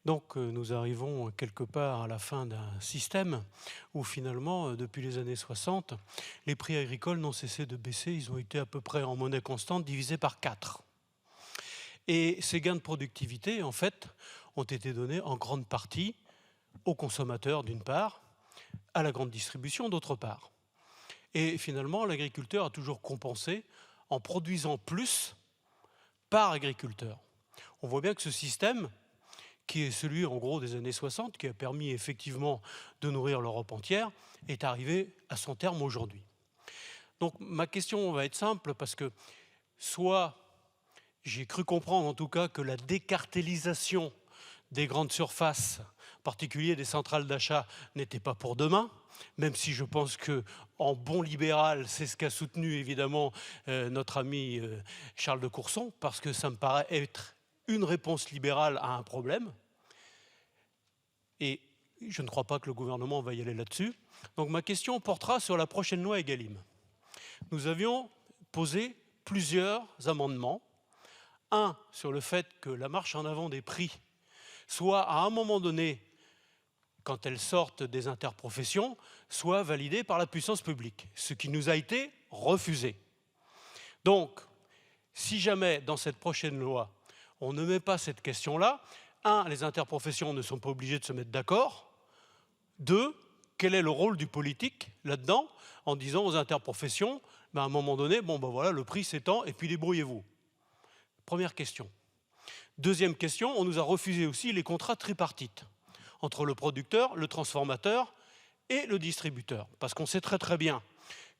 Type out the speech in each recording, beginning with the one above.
Donc nous arrivons quelque part à la fin d'un système où finalement, depuis les années 60, les prix agricoles n'ont cessé de baisser. Ils ont été à peu près en monnaie constante divisés par 4. Et ces gains de productivité, en fait, ont été donnés en grande partie aux consommateurs d'une part, à la grande distribution d'autre part. Et finalement, l'agriculteur a toujours compensé en produisant plus par agriculteur. On voit bien que ce système, qui est celui en gros des années 60, qui a permis effectivement de nourrir l'Europe entière, est arrivé à son terme aujourd'hui. Donc ma question va être simple, parce que soit j'ai cru comprendre en tout cas que la décartélisation des grandes surfaces, en particulier des centrales d'achat, n'était pas pour demain, même si je pense qu'en bon libéral, c'est ce qu'a soutenu évidemment notre ami Charles de Courson, parce que ça me paraît être une réponse libérale à un problème. Et je ne crois pas que le gouvernement va y aller là-dessus. Donc ma question portera sur la prochaine loi Egalim. Nous avions posé plusieurs amendements. Un, sur le fait que la marche en avant des prix soit à un moment donné, quand elles sortent des interprofessions, soit validée par la puissance publique, ce qui nous a été refusé. Donc, si jamais dans cette prochaine loi, on ne met pas cette question-là, un, les interprofessions ne sont pas obligées de se mettre d'accord. Deux, quel est le rôle du politique là-dedans, en disant aux interprofessions, à un moment donné, voilà, le prix s'étend et puis débrouillez-vous. Première question. Deuxième question, on nous a refusé aussi les contrats tripartites entre le producteur, le transformateur et le distributeur. Parce qu'on sait très très bien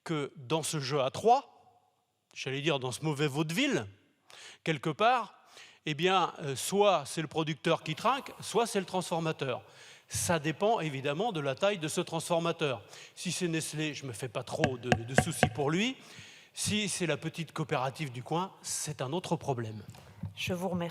que dans ce jeu à trois, j'allais dire dans ce mauvais vaudeville, quelque part, eh bien, soit c'est le producteur qui trinque, soit c'est le transformateur. Ça dépend évidemment de la taille de ce transformateur. Si c'est Nestlé, je ne me fais pas trop de soucis pour lui. Si c'est la petite coopérative du coin, c'est un autre problème. Je vous remercie.